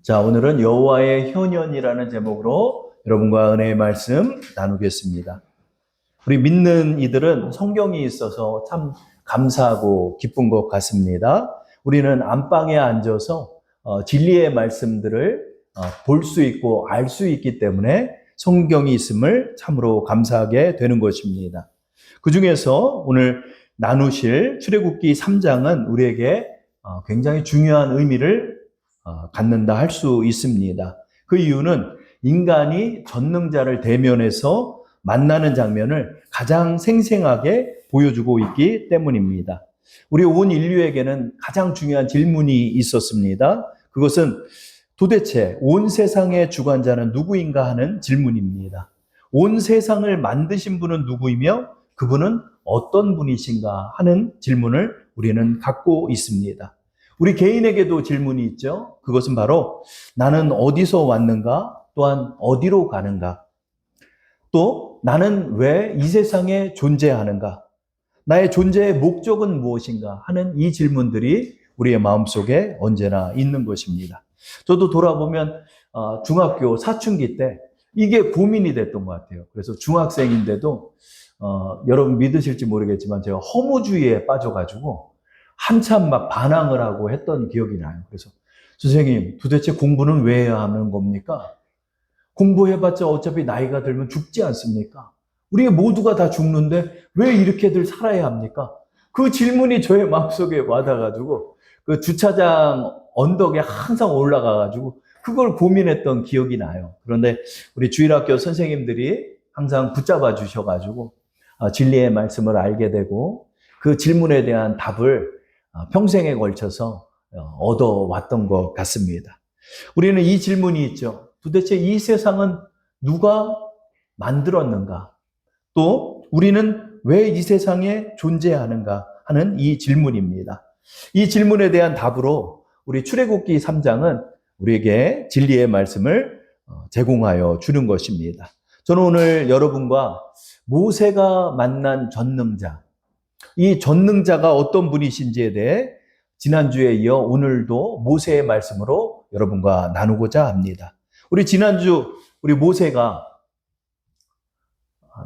자, 오늘은 여호와의 효년이라는 제목으로 여러분과 은혜의 말씀 나누겠습니다. 우리 믿는 이들은 성경이 있어서 참 감사하고 기쁜 것 같습니다. 우리는 안방에 앉아서 진리의 말씀들을 볼 수 있고 알 수 있기 때문에 성경이 있음을 참으로 감사하게 되는 것입니다. 그 중에서 오늘 나누실 출애굽기 3장은 우리에게 굉장히 중요한 의미를 갖는다 할 수 있습니다. 그 이유는 인간이 전능자를 대면해서 만나는 장면을 가장 생생하게 보여주고 있기 때문입니다. 우리 온 인류에게는 가장 중요한 질문이 있었습니다. 그것은 도대체 온 세상의 주관자는 누구인가 하는 질문입니다. 온 세상을 만드신 분은 누구이며 그분은 어떤 분이신가 하는 질문을 우리는 갖고 있습니다. 우리 개인에게도 질문이 있죠. 그것은 바로 나는 어디서 왔는가? 또한 어디로 가는가? 또 나는 왜 이 세상에 존재하는가? 나의 존재의 목적은 무엇인가? 하는 이 질문들이 우리의 마음속에 언제나 있는 것입니다. 저도 돌아보면 중학교 사춘기 때 이게 고민이 됐던 것 같아요. 그래서 중학생인데도 여러분 믿으실지 모르겠지만 제가 허무주의에 빠져가지고 한참 막 반항을 하고 했던 기억이 나요. 그래서 선생님 도대체 공부는 왜 해야 하는 겁니까? 공부해봤자 어차피 나이가 들면 죽지 않습니까? 우리 모두가 다 죽는데 왜 이렇게들 살아야 합니까? 그 질문이 저의 마음속에 와닿아가지고 그 주차장 언덕에 항상 올라가가지고 그걸 고민했던 기억이 나요. 그런데 우리 주일학교 선생님들이 항상 붙잡아 주셔가지고 진리의 말씀을 알게 되고 그 질문에 대한 답을 평생에 걸쳐서 얻어왔던 것 같습니다. 우리는 이 질문이 있죠. 도대체 이 세상은 누가 만들었는가? 또 우리는 왜 이 세상에 존재하는가 하는 이 질문입니다. 이 질문에 대한 답으로 우리 출애굽기 3장은 우리에게 진리의 말씀을 제공하여 주는 것입니다. 저는 오늘 여러분과 모세가 만난 전능자, 이 전능자가 어떤 분이신지에 대해 지난주에 이어 오늘도 모세의 말씀으로 여러분과 나누고자 합니다. 우리 지난주 우리 모세가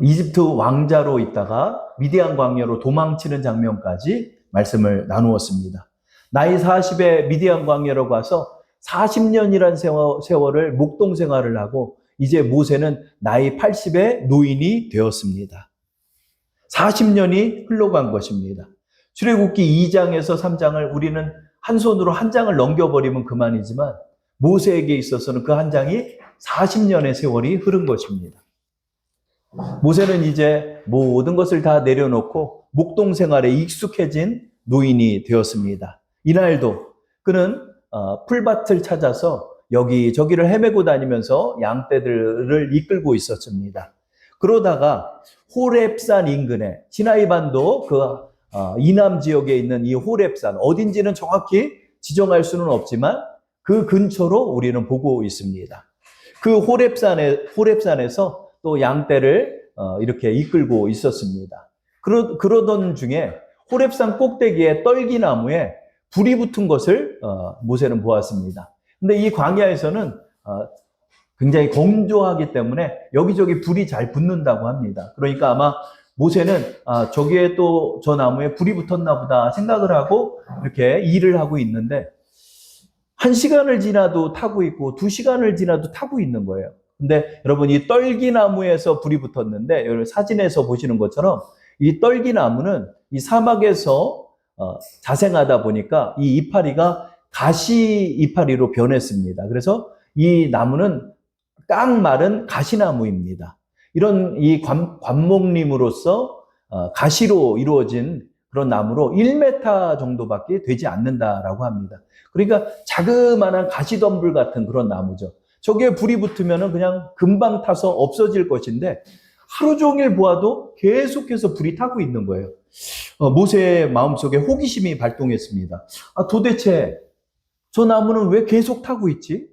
이집트 왕자로 있다가 미디안 광야로 도망치는 장면까지 말씀을 나누었습니다. 나이 40에 미디안 광야로 가서 40년이란 세월을 목동 생활을 하고 이제 모세는 나이 80에 노인이 되었습니다. 40년이 흘러간 것입니다. 출애굽기 2장에서 3장을 우리는 한 손으로 한 장을 넘겨버리면 그만이지만 모세에게 있어서는 그 한 장이 40년의 세월이 흐른 것입니다. 모세는 이제 모든 것을 다 내려놓고 목동 생활에 익숙해진 노인이 되었습니다. 이날도 그는 풀밭을 찾아서 여기저기를 헤매고 다니면서 양떼들을 이끌고 있었습니다. 그러다가 호렙산 인근에 시나이반도 그 이남 지역에 있는 이 호렙산 어딘지는 정확히 지정할 수는 없지만 그 근처로 우리는 보고 있습니다. 그 호렙산에서 또 양떼를 이렇게 이끌고 있었습니다. 그러던 중에 호렙산 꼭대기에 떨기나무에 불이 붙은 것을 모세는 보았습니다. 근데 이 광야에서는 굉장히 건조하기 때문에 여기저기 불이 잘 붙는다고 합니다. 그러니까 아마 모세는 저기에 또 저 나무에 불이 붙었나 보다 생각을 하고 이렇게 일을 하고 있는데 1시간을 지나도 타고 있고 2시간을 지나도 타고 있는 거예요. 근데 여러분 이 떨기나무에서 불이 붙었는데 여러분 사진에서 보시는 것처럼 이 떨기나무는 이 사막에서 자생하다 보니까 이 이파리가 가시 이파리로 변했습니다. 그래서 이 나무는 깡 마른 가시나무입니다. 이런 이 관목림으로서 가시로 이루어진 그런 나무로 1m 정도밖에 되지 않는다라고 합니다. 그러니까 자그마한 가시덤불 같은 그런 나무죠. 저기에 불이 붙으면 그냥 금방 타서 없어질 것인데 하루 종일 보아도 계속해서 불이 타고 있는 거예요. 모세의 마음속에 호기심이 발동했습니다. 도대체 저 나무는 왜 계속 타고 있지?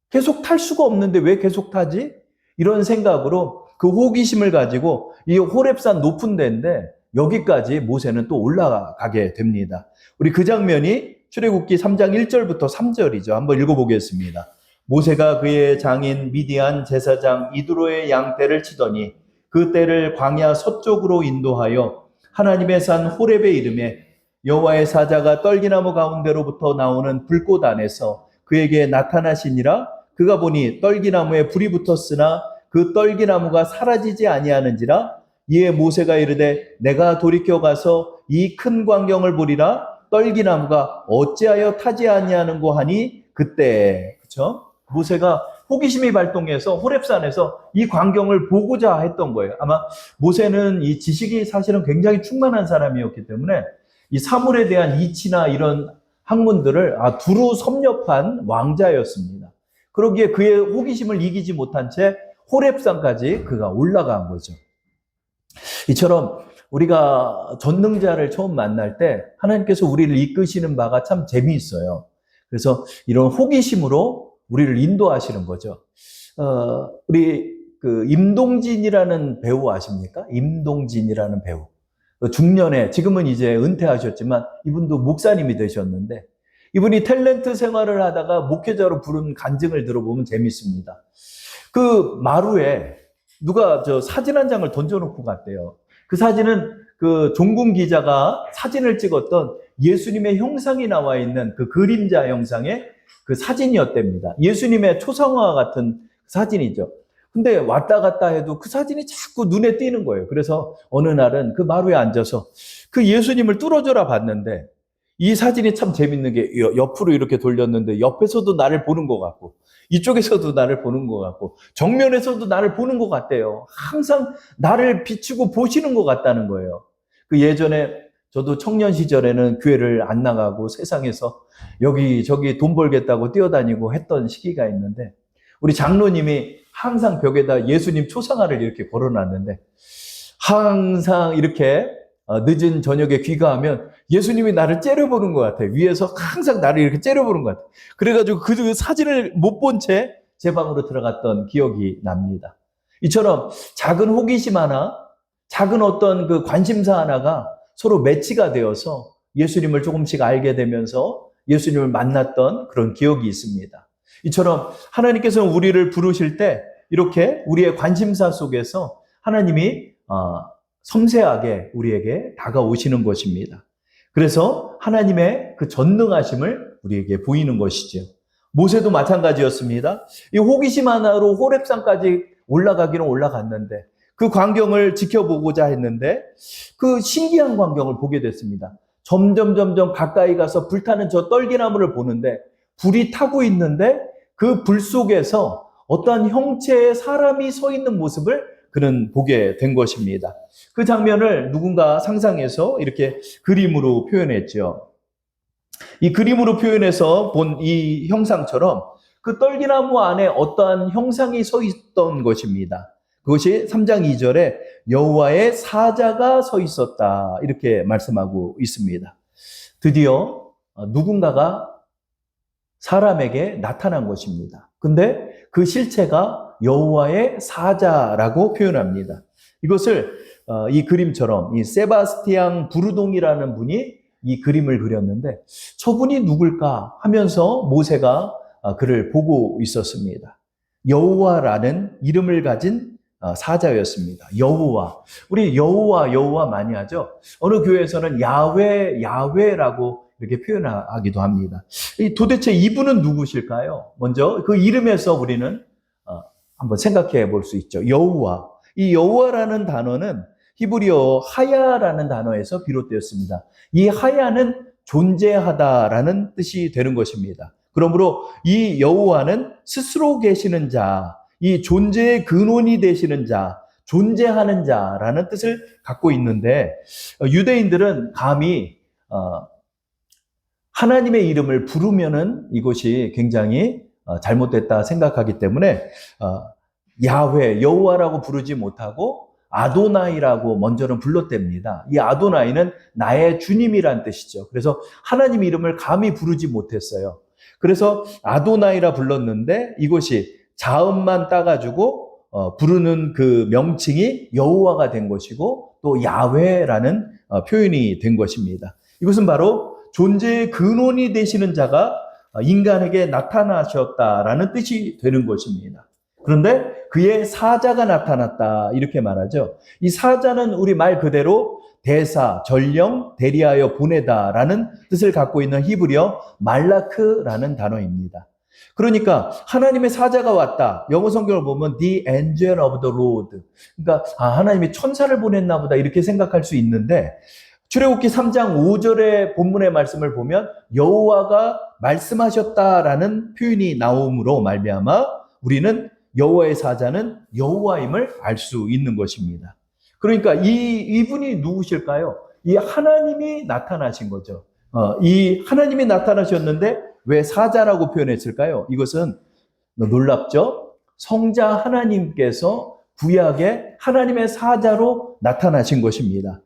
계속 탈 수가 없는데 왜 계속 타지? 이런 생각으로 그 호기심을 가지고 이 호렙산 높은 데인데 여기까지 모세는 또 올라가게 됩니다. 우리 그 장면이 출애굽기 3장 1절부터 3절이죠. 한번 읽어보겠습니다. 모세가 그의 장인 미디안 제사장 이드로의 양떼를 치더니 그 떼를 광야 서쪽으로 인도하여 하나님의 산 호렙에 이르매 여호와의 사자가 떨기나무 가운데로부터 나오는 불꽃 안에서 그에게 나타나시니라. 그가 보니 떨기나무에 불이 붙었으나 그 떨기나무가 사라지지 아니하는지라. 이에 모세가 이르되 내가 돌이켜 가서 이 큰 광경을 보리라. 떨기나무가 어찌하여 타지 아니하는고 하니 그때, 그렇죠? 모세가 호기심이 발동해서 호렙산에서 이 광경을 보고자 했던 거예요. 아마 모세는 이 지식이 사실은 굉장히 충만한 사람이었기 때문에 이 사물에 대한 이치나 이런 학문들을 두루 섭렵한 왕자였습니다. 그러기에 그의 호기심을 이기지 못한 채 호렙산까지 그가 올라간 거죠. 이처럼 우리가 전능자를 처음 만날 때 하나님께서 우리를 이끄시는 바가 참 재미있어요. 그래서 이런 호기심으로 우리를 인도하시는 거죠. 우리 그 임동진이라는 배우 아십니까? 임동진이라는 배우. 중년에, 지금은 이제 은퇴하셨지만 이분도 목사님이 되셨는데 이분이 탤런트 생활을 하다가 목회자로 부른 간증을 들어보면 재밌습니다. 그 마루에 누가 사진 한 장을 던져놓고 갔대요. 그 사진은 그 종군 기자가 사진을 찍었던 예수님의 형상이 나와 있는 그 그림자 형상의 그 사진이었답니다. 예수님의 초상화 같은 사진이죠. 근데 왔다 갔다 해도 그 사진이 자꾸 눈에 띄는 거예요. 그래서 어느 날은 그 마루에 앉아서 그 예수님을 뚫어져라 봤는데 이 사진이 참 재밌는 게 옆으로 이렇게 돌렸는데 옆에서도 나를 보는 것 같고 이쪽에서도 나를 보는 것 같고 정면에서도 나를 보는 것 같대요. 항상 나를 비추고 보시는 것 같다는 거예요. 그 예전에 저도 청년 시절에는 교회를 안 나가고 세상에서 여기저기 돈 벌겠다고 뛰어다니고 했던 시기가 있는데 우리 장로님이 항상 벽에다 예수님 초상화를 이렇게 걸어놨는데 항상 이렇게 늦은 저녁에 귀가하면 예수님이 나를 째려보는 것 같아요. 위에서 항상 나를 이렇게 째려보는 것 같아요. 그래가지고 그 사진을 못 본 채 제 방으로 들어갔던 기억이 납니다. 이처럼 작은 호기심 하나, 작은 어떤 그 관심사 하나가 서로 매치가 되어서 예수님을 조금씩 알게 되면서 예수님을 만났던 그런 기억이 있습니다. 이처럼 하나님께서는 우리를 부르실 때 이렇게 우리의 관심사 속에서 하나님이 섬세하게 우리에게 다가오시는 것입니다. 그래서 하나님의 그 전능하심을 우리에게 보이는 것이죠. 모세도 마찬가지였습니다. 이 호기심 하나로 호렙산까지 올라가기는 올라갔는데 그 광경을 지켜보고자 했는데 그 신기한 광경을 보게 됐습니다. 점점 가까이 가서 불타는 저 떨기나무를 보는데 불이 타고 있는데 그 불 속에서 어떠한 형체의 사람이 서 있는 모습을 그는 보게 된 것입니다. 그 장면을 누군가 상상해서 이렇게 그림으로 표현했죠. 이 그림으로 표현해서 본 이 형상처럼 그 떨기나무 안에 어떠한 형상이 서 있던 것입니다. 그것이 3장 2절에 여호와의 사자가 서 있었다 이렇게 말씀하고 있습니다. 드디어 누군가가 사람에게 나타난 것입니다. 근데 그 실체가 여호와의 사자라고 표현합니다. 이것을 이 그림처럼 이 세바스티앙 부르동이라는 분이 이 그림을 그렸는데 저분이 누굴까 하면서 모세가 그를 보고 있었습니다. 여호와라는 이름을 가진 사자였습니다. 여호와. 우리 여호와 많이 하죠. 어느 교회에서는 야훼라고 이렇게 표현하기도 합니다. 도대체 이분은 누구실까요? 먼저 그 이름에서 우리는 한번 생각해 볼 수 있죠. 여호와. 이 여호와라는 단어는 히브리어 하야라는 단어에서 비롯되었습니다. 이 하야는 존재하다라는 뜻이 되는 것입니다. 그러므로 이 여호와는 스스로 계시는 자, 이 존재의 근원이 되시는 자, 존재하는 자라는 뜻을 갖고 있는데 유대인들은 감히 하나님의 이름을 부르면은 이것이 굉장히 잘못됐다 생각하기 때문에 야훼, 여호와라고 부르지 못하고 아도나이라고 먼저는 불렀답니다. 이 아도나이는 나의 주님이란 뜻이죠. 그래서 하나님 이름을 감히 부르지 못했어요. 그래서 아도나이라 불렀는데 이것이 자음만 따가지고 부르는 그 명칭이 여호와가 된 것이고 또 야훼라는 표현이 된 것입니다. 이것은 바로 존재의 근원이 되시는 자가 인간에게 나타나셨다라는 뜻이 되는 것입니다. 그런데 그의 사자가 나타났다 이렇게 말하죠. 이 사자는 우리 말 그대로 대사, 전령, 대리하여 보내다라는 뜻을 갖고 있는 히브리어 말라크라는 단어입니다. 그러니까 하나님의 사자가 왔다. 영어 성경을 보면 the angel of the Lord. 그러니까 하나님이 천사를 보냈나 보다 이렇게 생각할 수 있는데 출애굽기 3장 5절의 본문의 말씀을 보면 여호와가 말씀하셨다라는 표현이 나옴으로 말미암아 우리는 여호와의 사자는 여호와임을 알 수 있는 것입니다. 그러니까 이분이 누구실까요? 이 하나님이 나타나신 거죠. 이 하나님이 나타나셨는데 왜 사자라고 표현했을까요? 이것은 놀랍죠? 성자 하나님께서 구약에 하나님의 사자로 나타나신 것입니다.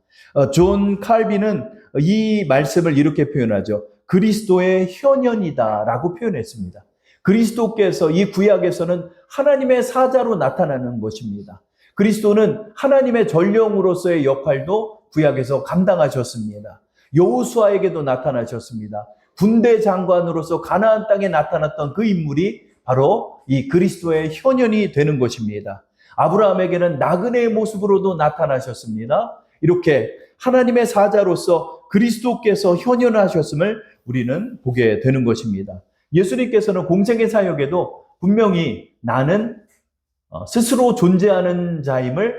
존 칼빈은 이 말씀을 이렇게 표현하죠. 그리스도의 현현이다라고 표현했습니다. 그리스도께서 이 구약에서는 하나님의 사자로 나타나는 것입니다. 그리스도는 하나님의 전령으로서의 역할도 구약에서 감당하셨습니다. 여호수아에게도 나타나셨습니다. 군대 장관으로서 가나안 땅에 나타났던 그 인물이 바로 이 그리스도의 현현이 되는 것입니다. 아브라함에게는 나그네의 모습으로도 나타나셨습니다. 이렇게 하나님의 사자로서 그리스도께서 현현하셨음을 우리는 보게 되는 것입니다. 예수님께서는 공생의 사역에도 분명히 나는 스스로 존재하는 자임을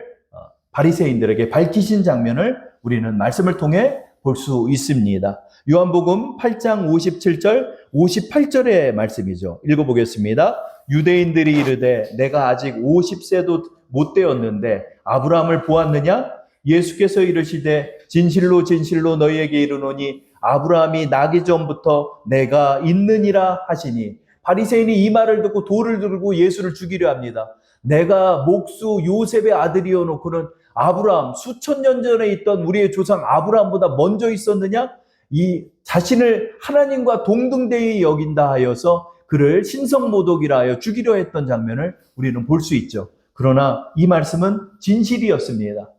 바리새인들에게 밝히신 장면을 우리는 말씀을 통해 볼 수 있습니다. 요한복음 8장 57절, 58절의 말씀이죠. 읽어보겠습니다. 유대인들이 이르되 내가 아직 50세도 못 되었는데 아브라함을 보았느냐? 예수께서 이르시되 진실로 진실로 너희에게 이르노니 아브라함이 나기 전부터 내가 있느니라 하시니 바리새인이 이 말을 듣고 돌을 들고 예수를 죽이려 합니다. 내가 목수 요셉의 아들이어 놓고는 아브라함 수천 년 전에 있던 우리의 조상 아브라함보다 먼저 있었느냐? 이 자신을 하나님과 동등되이 여긴다 하여서 그를 신성모독이라 하여 죽이려 했던 장면을 우리는 볼 수 있죠. 그러나 이 말씀은 진실이었습니다.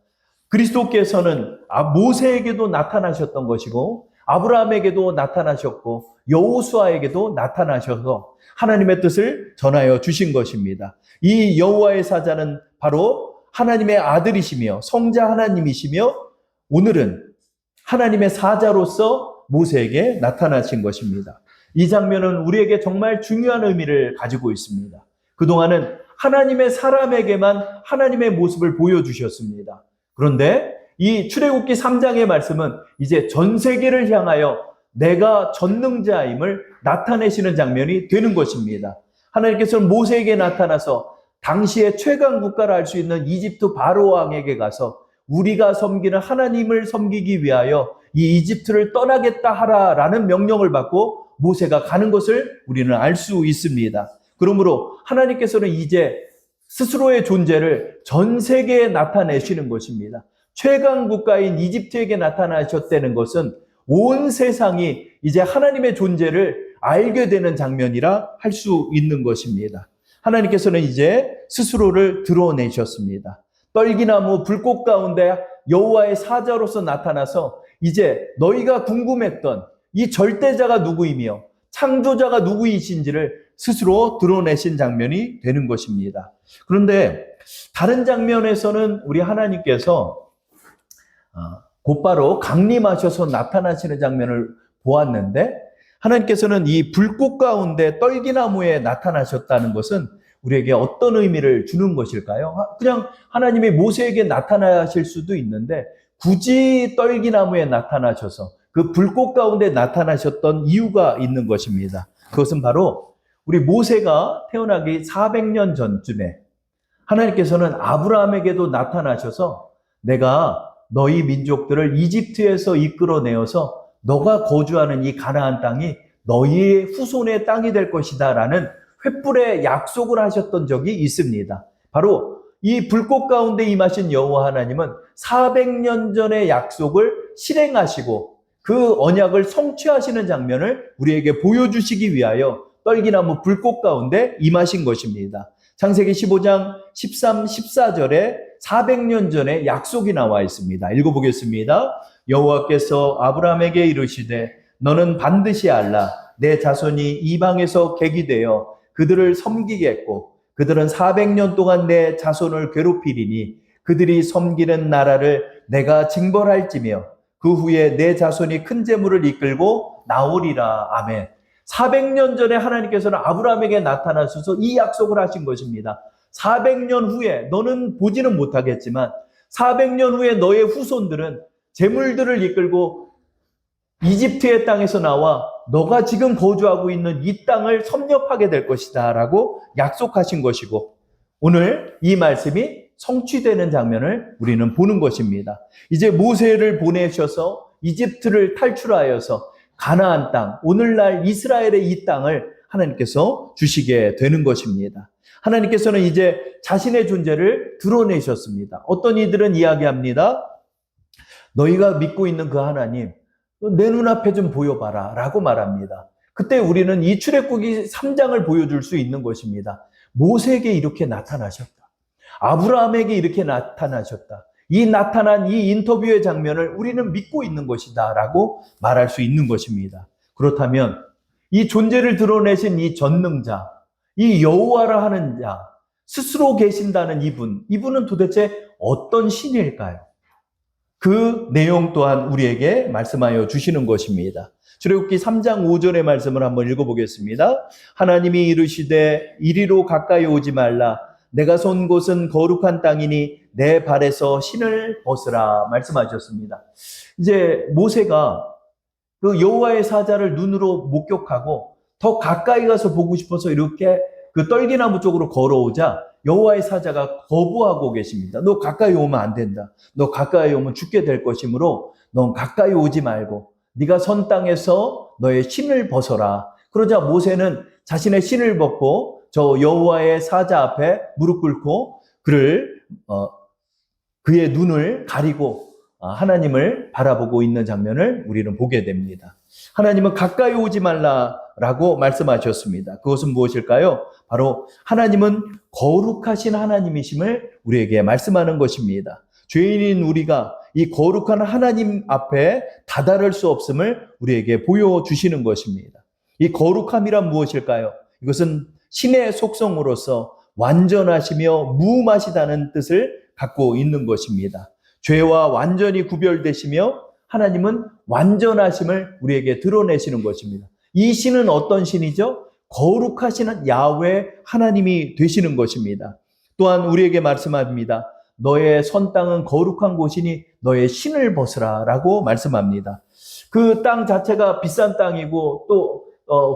그리스도께서는 모세에게도 나타나셨던 것이고 아브라함에게도 나타나셨고 여호수아에게도 나타나셔서 하나님의 뜻을 전하여 주신 것입니다. 이 여호와의 사자는 바로 하나님의 아들이시며 성자 하나님이시며 오늘은 하나님의 사자로서 모세에게 나타나신 것입니다. 이 장면은 우리에게 정말 중요한 의미를 가지고 있습니다. 그동안은 하나님의 사람에게만 하나님의 모습을 보여주셨습니다. 그런데 이 출애굽기 3장의 말씀은 이제 전 세계를 향하여 내가 전능자임을 나타내시는 장면이 되는 것입니다. 하나님께서는 모세에게 나타나서 당시의 최강 국가를 알 수 있는 이집트 바로 왕에게 가서 우리가 섬기는 하나님을 섬기기 위하여 이 이집트를 떠나겠다 하라라는 명령을 받고 모세가 가는 것을 우리는 알 수 있습니다. 그러므로 하나님께서는 이제 스스로의 존재를 전 세계에 나타내시는 것입니다. 최강 국가인 이집트에게 나타나셨다는 것은 온 세상이 이제 하나님의 존재를 알게 되는 장면이라 할 수 있는 것입니다. 하나님께서는 이제 스스로를 드러내셨습니다. 떨기나무 불꽃 가운데 여호와의 사자로서 나타나서 이제 너희가 궁금했던 이 절대자가 누구이며 창조자가 누구이신지를 스스로 드러내신 장면이 되는 것입니다. 그런데 다른 장면에서는 우리 하나님께서 곧바로 강림하셔서 나타나시는 장면을 보았는데 하나님께서는 이 불꽃 가운데 떨기나무에 나타나셨다는 것은 우리에게 어떤 의미를 주는 것일까요? 그냥 하나님이 모세에게 나타나실 수도 있는데 굳이 떨기나무에 나타나셔서 그 불꽃 가운데 나타나셨던 이유가 있는 것입니다. 그것은 바로 우리 모세가 태어나기 400년 전쯤에 하나님께서는 아브라함에게도 나타나셔서 내가 너희 민족들을 이집트에서 이끌어내어서 너가 거주하는 이 가나안 땅이 너희의 후손의 땅이 될 것이다 라는 횃불의 약속을 하셨던 적이 있습니다. 바로 이 불꽃 가운데 임하신 여호와 하나님은 400년 전의 약속을 실행하시고 그 언약을 성취하시는 장면을 우리에게 보여주시기 위하여 떨기나무 불꽃 가운데 임하신 것입니다. 창세기 15장 13, 14절에 400년 전에 약속이 나와 있습니다. 읽어보겠습니다. 여호와께서 아브라함에게 이르시되 너는 반드시 알라. 내 자손이 이방에서 객이 되어 그들을 섬기겠고 그들은 400년 동안 내 자손을 괴롭히리니 그들이 섬기는 나라를 내가 징벌할지며 그 후에 내 자손이 큰 재물을 이끌고 나오리라. 아멘. 400년 전에 하나님께서는 아브라함에게 나타나셔서 이 약속을 하신 것입니다. 400년 후에 너는 보지는 못하겠지만 400년 후에 너의 후손들은 재물들을 이끌고 이집트의 땅에서 나와 너가 지금 거주하고 있는 이 땅을 섭렵하게 될 것이다 라고 약속하신 것이고, 오늘 이 말씀이 성취되는 장면을 우리는 보는 것입니다. 이제 모세를 보내셔서 이집트를 탈출하여서 가나안 땅, 오늘날 이스라엘의 이 땅을 하나님께서 주시게 되는 것입니다. 하나님께서는 이제 자신의 존재를 드러내셨습니다. 어떤 이들은 이야기합니다. 너희가 믿고 있는 그 하나님, 내 눈앞에 좀 보여봐라 라고 말합니다. 그때 우리는 이 출애굽기 3장을 보여줄 수 있는 것입니다. 모세에게 이렇게 나타나셨다. 아브라함에게 이렇게 나타나셨다. 이 나타난 이 인터뷰의 장면을 우리는 믿고 있는 것이다 라고 말할 수 있는 것입니다. 그렇다면 이 존재를 드러내신 이 전능자, 이 여호와라 하는 자, 스스로 계신다는 이분은 도대체 어떤 신일까요? 그 내용 또한 우리에게 말씀하여 주시는 것입니다. 출애굽기 3장 5절의 말씀을 한번 읽어보겠습니다. 하나님이 이르시되 이리로 가까이 오지 말라. 내가 선 곳은 거룩한 땅이니 내 발에서 신을 벗으라 말씀하셨습니다. 이제 모세가 그 여호와의 사자를 눈으로 목격하고 더 가까이 가서 보고 싶어서 이렇게 그 떨기나무 쪽으로 걸어오자 여호와의 사자가 거부하고 계십니다. 너 가까이 오면 안 된다. 너 가까이 오면 죽게 될 것이므로 넌 가까이 오지 말고 네가 선 땅에서 너의 신을 벗어라. 그러자 모세는 자신의 신을 벗고 저 여호와의 사자 앞에 무릎 꿇고 그의 눈을 가리고 하나님을 바라보고 있는 장면을 우리는 보게 됩니다. 하나님은 가까이 오지 말라라고 말씀하셨습니다. 그것은 무엇일까요? 바로 하나님은 거룩하신 하나님이심을 우리에게 말씀하는 것입니다. 죄인인 우리가 이 거룩한 하나님 앞에 다다를 수 없음을 우리에게 보여주시는 것입니다. 이 거룩함이란 무엇일까요? 이것은 신의 속성으로서 완전하시며 무음하시다는 뜻을 갖고 있는 것입니다. 죄와 완전히 구별되시며 하나님은 완전하심을 우리에게 드러내시는 것입니다. 이 신은 어떤 신이죠? 거룩하시는 야훼 하나님이 되시는 것입니다. 또한 우리에게 말씀합니다. 너의 선 땅은 거룩한 곳이니 너의 신을 벗으라 라고 말씀합니다. 그 땅 자체가 비싼 땅이고 또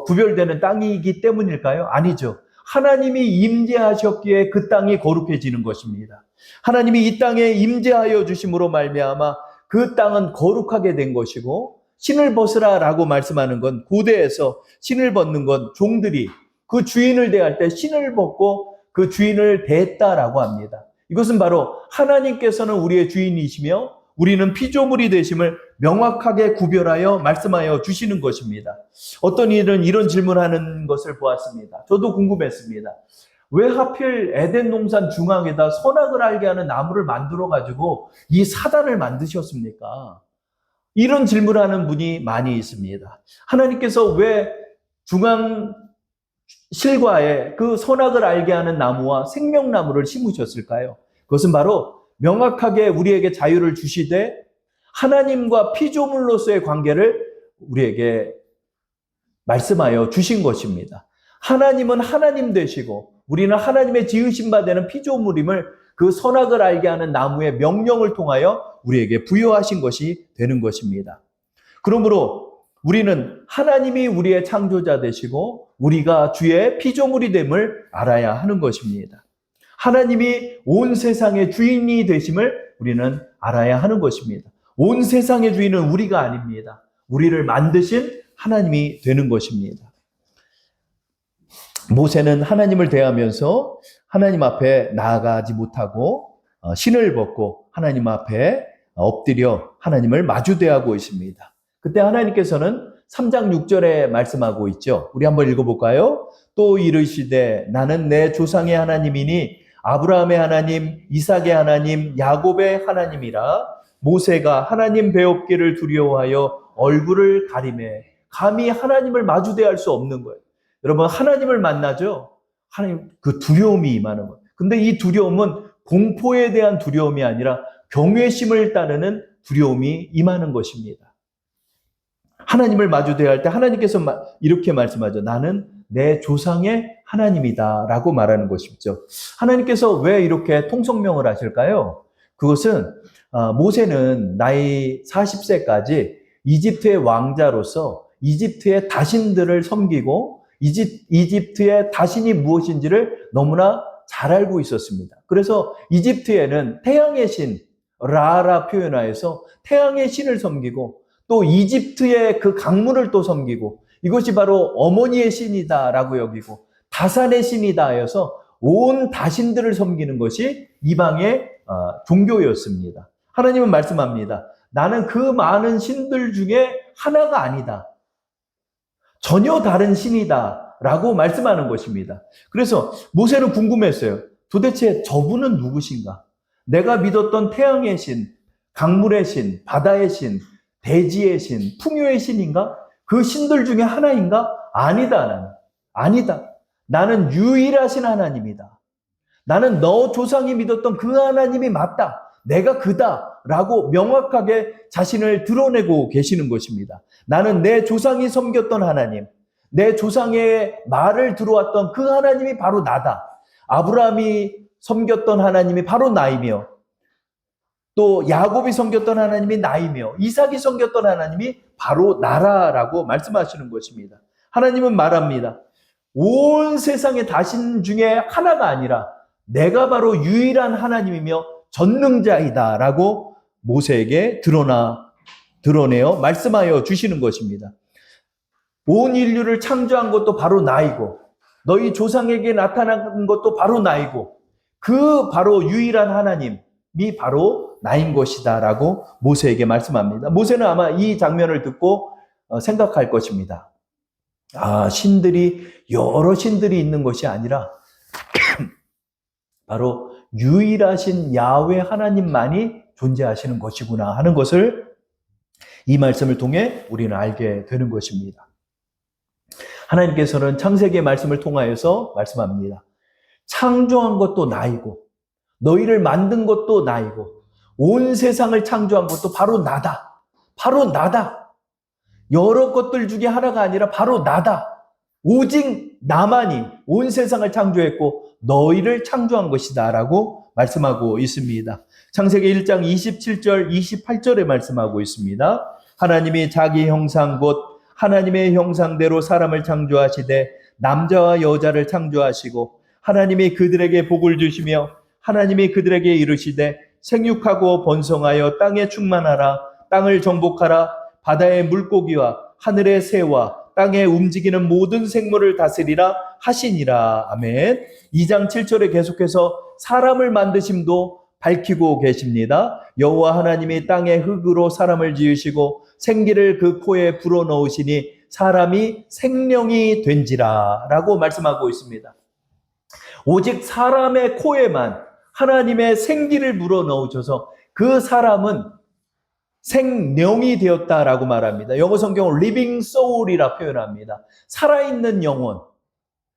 구별되는 땅이기 때문일까요? 아니죠. 하나님이 임재하셨기에 그 땅이 거룩해지는 것입니다. 하나님이 이 땅에 임재하여 주심으로 말미암아 그 땅은 거룩하게 된 것이고, 신을 벗으라 라고 말씀하는 건 고대에서 신을 벗는 건 종들이 그 주인을 대할 때 신을 벗고 그 주인을 대했다라고 합니다. 이것은 바로 하나님께서는 우리의 주인이시며 우리는 피조물이 되심을 명확하게 구별하여 말씀하여 주시는 것입니다. 어떤 이들은 이런 질문하는 것을 보았습니다. 저도 궁금했습니다. 왜 하필 에덴 동산 중앙에다 선악을 알게 하는 나무를 만들어 가지고 이 사단을 만드셨습니까? 이런 질문하는 분이 많이 있습니다. 하나님께서 왜 중앙 실과에 그 선악을 알게 하는 나무와 생명나무를 심으셨을까요? 그것은 바로 명확하게 우리에게 자유를 주시되 하나님과 피조물로서의 관계를 우리에게 말씀하여 주신 것입니다. 하나님은 하나님 되시고 우리는 하나님의 지으신 바 되는 피조물임을 그 선악을 알게 하는 나무의 명령을 통하여 우리에게 부여하신 것이 되는 것입니다. 그러므로 우리는 하나님이 우리의 창조자 되시고 우리가 주의 피조물이 됨을 알아야 하는 것입니다. 하나님이 온 세상의 주인이 되심을 우리는 알아야 하는 것입니다. 온 세상의 주인은 우리가 아닙니다. 우리를 만드신 하나님이 되는 것입니다. 모세는 하나님을 대하면서 하나님 앞에 나아가지 못하고 신을 벗고 하나님 앞에 엎드려 하나님을 마주대하고 있습니다. 그때 하나님께서는 3장 6절에 말씀하고 있죠. 우리 한번 읽어볼까요? 또 이르시되 나는 내 조상의 하나님이니 아브라함의 하나님, 이삭의 하나님, 야곱의 하나님이라. 모세가 하나님 배웁기를 두려워하여 얼굴을 가리매 감히 하나님을 마주 대할 수 없는 거예요. 여러분, 하나님을 만나죠? 하나님, 그 두려움이 임하는 거예요. 근데 이 두려움은 공포에 대한 두려움이 아니라 경외심을 따르는 두려움이 임하는 것입니다. 하나님을 마주 대할 때 하나님께서 이렇게 말씀하죠. 나는 내 조상의 하나님이다 라고 말하는 것이죠. 하나님께서 왜 이렇게 통성명을 하실까요? 그것은 모세는 나이 40세까지 이집트의 왕자로서 이집트의 다신들을 섬기고 이집트의 다신이 무엇인지를 너무나 잘 알고 있었습니다. 그래서 이집트에는 태양의 신 라라 표현하여서 태양의 신을 섬기고 또 이집트의 그 강물을 또 섬기고 이것이 바로 어머니의 신이다라고 여기고 다산의 신이다 하여서 온 다신들을 섬기는 것이 이방의 종교였습니다. 하나님은 말씀합니다. 나는 그 많은 신들 중에 하나가 아니다. 전혀 다른 신이다 라고 말씀하는 것입니다. 그래서 모세는 궁금했어요. 도대체 저분은 누구신가? 내가 믿었던 태양의 신, 강물의 신, 바다의 신, 대지의 신, 풍요의 신인가? 그 신들 중에 하나인가? 아니다, 나는. 아니다. 나는 유일하신 하나님이다. 나는 너 조상이 믿었던 그 하나님이 맞다. 내가 그다. 라고 명확하게 자신을 드러내고 계시는 것입니다. 나는 내 조상이 섬겼던 하나님, 내 조상의 말을 들어왔던 그 하나님이 바로 나다. 아브라함이 섬겼던 하나님이 바로 나이며 또 야곱이 섬겼던 하나님이 나이며 이삭이 섬겼던 하나님이 바로 나라라고 말씀하시는 것입니다. 하나님은 말합니다. 온 세상의 다신 중에 하나가 아니라 내가 바로 유일한 하나님이며 전능자이다 라고 모세에게 드러내어 말씀하여 주시는 것입니다. 온 인류를 창조한 것도 바로 나이고 너희 조상에게 나타난 것도 바로 나이고 그 바로 유일한 하나님이 바로 나인 것이다 라고 모세에게 말씀합니다. 모세는 아마 이 장면을 듣고 생각할 것입니다. 신들이 여러 신들이 있는 것이 아니라 바로 유일하신 야훼 하나님만이 존재하시는 것이구나 하는 것을 이 말씀을 통해 우리는 알게 되는 것입니다. 하나님께서는 창세기의 말씀을 통하여서 말씀합니다. 창조한 것도 나이고 너희를 만든 것도 나이고 온 세상을 창조한 것도 바로 나다. 바로 나다. 여러 것들 중에 하나가 아니라 바로 나다. 오직 나만이 온 세상을 창조했고 너희를 창조한 것이다 라고 말씀하고 있습니다. 창세기 1장 27절 28절에 말씀하고 있습니다. 하나님이 자기 형상 곧 하나님의 형상대로 사람을 창조하시되 남자와 여자를 창조하시고 하나님이 그들에게 복을 주시며 하나님이 그들에게 이르시되 생육하고 번성하여 땅에 충만하라 땅을 정복하라 바다의 물고기와 하늘의 새와 땅에 움직이는 모든 생물을 다스리라 하시니라. 아멘. 2장 7절에 계속해서 사람을 만드심도 밝히고 계십니다. 여호와 하나님이 땅의 흙으로 사람을 지으시고 생기를 그 코에 불어넣으시니 사람이 생명이 된지라 라고 말씀하고 있습니다. 오직 사람의 코에만 하나님의 생기를 불어넣으셔서 그 사람은 생명이 되었다라고 말합니다. 영어 성경은 living soul이라 표현합니다. 살아있는 영혼,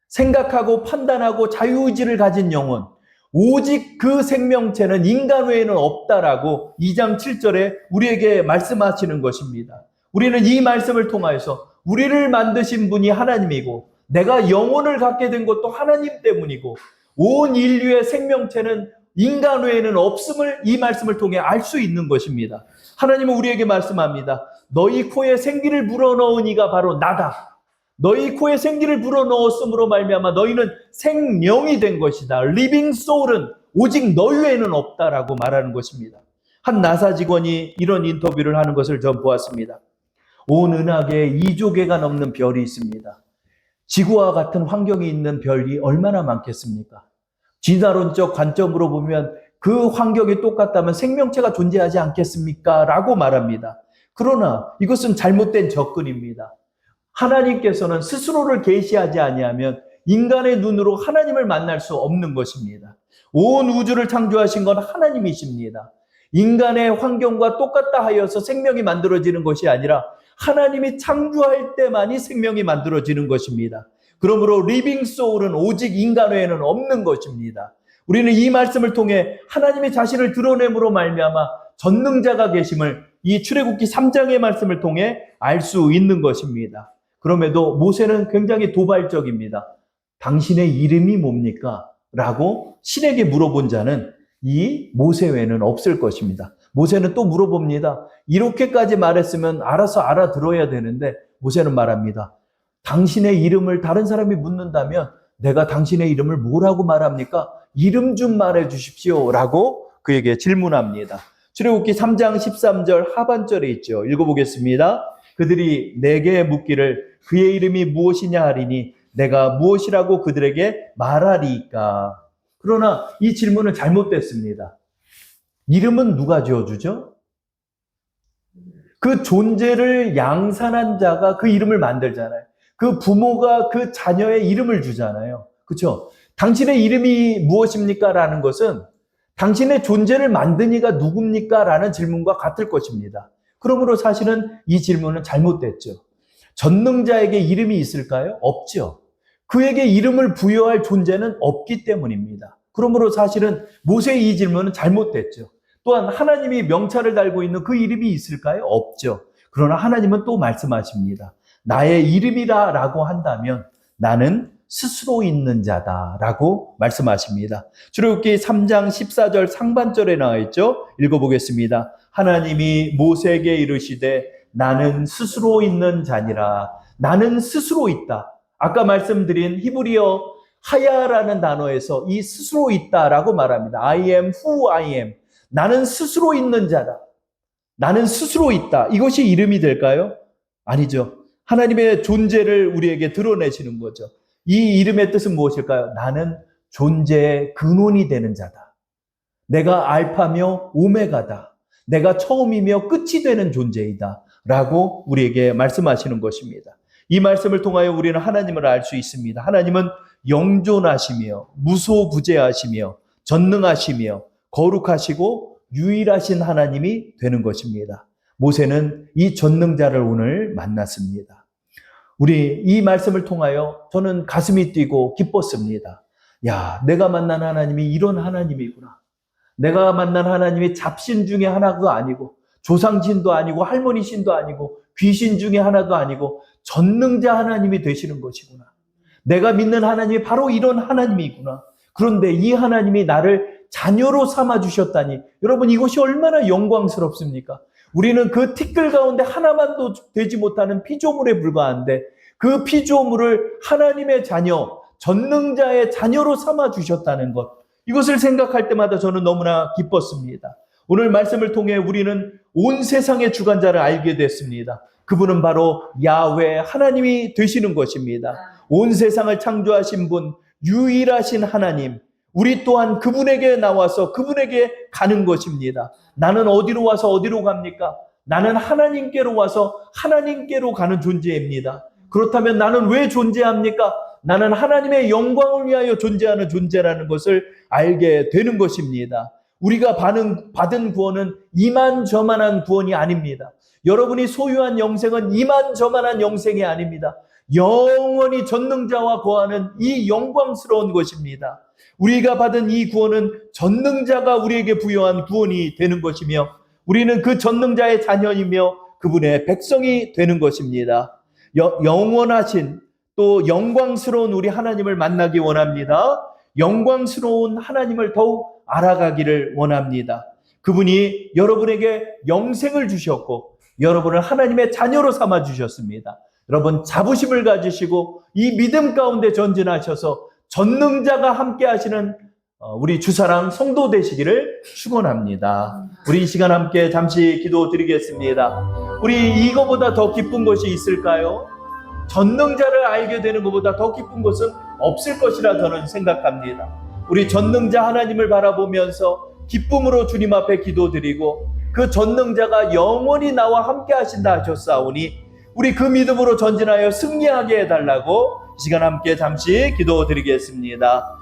생각하고 판단하고 자유의지를 가진 영혼, 오직 그 생명체는 인간 외에는 없다라고 2장 7절에 우리에게 말씀하시는 것입니다. 우리는 이 말씀을 통하여서 우리를 만드신 분이 하나님이고 내가 영혼을 갖게 된 것도 하나님 때문이고 온 인류의 생명체는 인간 외에는 없음을 이 말씀을 통해 알 수 있는 것입니다. 하나님은 우리에게 말씀합니다. 너희 코에 생기를 불어넣은 이가 바로 나다. 너희 코에 생기를 불어넣었음으로 말미암아 너희는 생명이 된 것이다. 리빙 소울은 오직 너희 외에는 없다라고 말하는 것입니다. 한 나사 직원이 이런 인터뷰를 하는 것을 전 보았습니다. 온 은하계에 2조 개가 넘는 별이 있습니다. 지구와 같은 환경이 있는 별이 얼마나 많겠습니까? 진화론적 관점으로 보면 그 환경이 똑같다면 생명체가 존재하지 않겠습니까? 라고 말합니다. 그러나 이것은 잘못된 접근입니다. 하나님께서는 스스로를 계시하지 아니하면 인간의 눈으로 하나님을 만날 수 없는 것입니다. 온 우주를 창조하신 건 하나님이십니다. 인간의 환경과 똑같다 하여서 생명이 만들어지는 것이 아니라 하나님이 창조할 때만이 생명이 만들어지는 것입니다. 그러므로 리빙 소울은 오직 인간 외에는 없는 것입니다. 우리는 이 말씀을 통해 하나님의 자신을 드러냄으로 말미암아 전능자가 계심을 이 출애굽기 3장의 말씀을 통해 알 수 있는 것입니다. 그럼에도 모세는 굉장히 도발적입니다. 당신의 이름이 뭡니까? 라고 신에게 물어본 자는 이 모세 외에는 없을 것입니다. 모세는 또 물어봅니다. 이렇게까지 말했으면 알아서 알아들어야 되는데 모세는 말합니다. 당신의 이름을 다른 사람이 묻는다면 내가 당신의 이름을 뭐라고 말합니까? 이름 좀 말해 주십시오 라고 그에게 질문합니다. 출애굽기 3장 13절 하반절에 있죠. 읽어보겠습니다. 그들이 내게 묻기를 그의 이름이 무엇이냐 하리니 내가 무엇이라고 그들에게 말하리까? 그러나 이 질문은 잘못됐습니다. 이름은 누가 지어주죠? 그 존재를 양산한 자가 그 이름을 만들잖아요. 그 부모가 그 자녀의 이름을 주잖아요. 그렇죠? 당신의 이름이 무엇입니까? 라는 것은 당신의 존재를 만든 이가 누굽니까? 라는 질문과 같을 것입니다. 그러므로 사실은 이 질문은 잘못됐죠. 전능자에게 이름이 있을까요? 없죠. 그에게 이름을 부여할 존재는 없기 때문입니다. 그러므로 사실은 모세의 이 질문은 잘못됐죠. 또한 하나님이 명찰을 달고 있는 그 이름이 있을까요? 없죠. 그러나 하나님은 또 말씀하십니다. 나의 이름이라 라고 한다면 나는 스스로 있는 자다 라고 말씀하십니다. 출애굽기 3장 14절 상반절에 나와 있죠. 읽어보겠습니다. 하나님이 모세에게 이르시되 나는 스스로 있는 자니라. 나는 스스로 있다. 아까 말씀드린 히브리어 하야라는 단어에서 이 스스로 있다라고 말합니다. I am who I am. 나는 스스로 있는 자다. 나는 스스로 있다. 이것이 이름이 될까요? 아니죠. 하나님의 존재를 우리에게 드러내시는 거죠. 이 이름의 뜻은 무엇일까요? 나는 존재의 근원이 되는 자다. 내가 알파며 오메가다. 내가 처음이며 끝이 되는 존재이다. 라고 우리에게 말씀하시는 것입니다. 이 말씀을 통하여 우리는 하나님을 알 수 있습니다. 하나님은 영존하시며 무소부재하시며 전능하시며 거룩하시고 유일하신 하나님이 되는 것입니다. 모세는 이 전능자를 오늘 만났습니다. 우리 이 말씀을 통하여 저는 가슴이 뛰고 기뻤습니다. 야, 내가 만난 하나님이 이런 하나님이구나. 내가 만난 하나님이 잡신 중에 하나도 아니고 조상신도 아니고 할머니신도 아니고 귀신 중에 하나도 아니고 전능자 하나님이 되시는 것이구나. 내가 믿는 하나님이 바로 이런 하나님이구나. 그런데 이 하나님이 나를 자녀로 삼아주셨다니 여러분 이것이 얼마나 영광스럽습니까? 우리는 그 티끌 가운데 하나만도 되지 못하는 피조물에 불과한데 그 피조물을 하나님의 자녀, 전능자의 자녀로 삼아주셨다는 것, 이것을 생각할 때마다 저는 너무나 기뻤습니다. 오늘 말씀을 통해 우리는 온 세상의 주관자를 알게 됐습니다. 그분은 바로 야훼 하나님이 되시는 것입니다. 온 세상을 창조하신 분, 유일하신 하나님, 우리 또한 그분에게 나와서 그분에게 가는 것입니다. 나는 어디로 와서 어디로 갑니까? 나는 하나님께로 와서 하나님께로 가는 존재입니다. 그렇다면 나는 왜 존재합니까? 나는 하나님의 영광을 위하여 존재하는 존재라는 것을 알게 되는 것입니다. 우리가 받은 구원은 이만저만한 구원이 아닙니다. 여러분이 소유한 영생은 이만저만한 영생이 아닙니다. 영원히 전능자와 거하는 이 영광스러운 것입니다. 우리가 받은 이 구원은 전능자가 우리에게 부여한 구원이 되는 것이며 우리는 그 전능자의 자녀이며 그분의 백성이 되는 것입니다. 영원하신 또 영광스러운 우리 하나님을 만나기 원합니다. 영광스러운 하나님을 더욱 알아가기를 원합니다. 그분이 여러분에게 영생을 주셨고 여러분을 하나님의 자녀로 삼아주셨습니다. 여러분 자부심을 가지시고 이 믿음 가운데 전진하셔서 전능자가 함께 하시는 우리 주사랑 성도 되시기를 축원합니다. 우리 이 시간 함께 잠시 기도드리겠습니다. 우리 이거보다 더 기쁜 것이 있을까요? 전능자를 알게 되는 것보다 더 기쁜 것은 없을 것이라 저는 생각합니다. 우리 전능자 하나님을 바라보면서 기쁨으로 주님 앞에 기도드리고 그 전능자가 영원히 나와 함께 하신다 하셨사오니 우리 그 믿음으로 전진하여 승리하게 해달라고 이 시간 함께 잠시 기도드리겠습니다.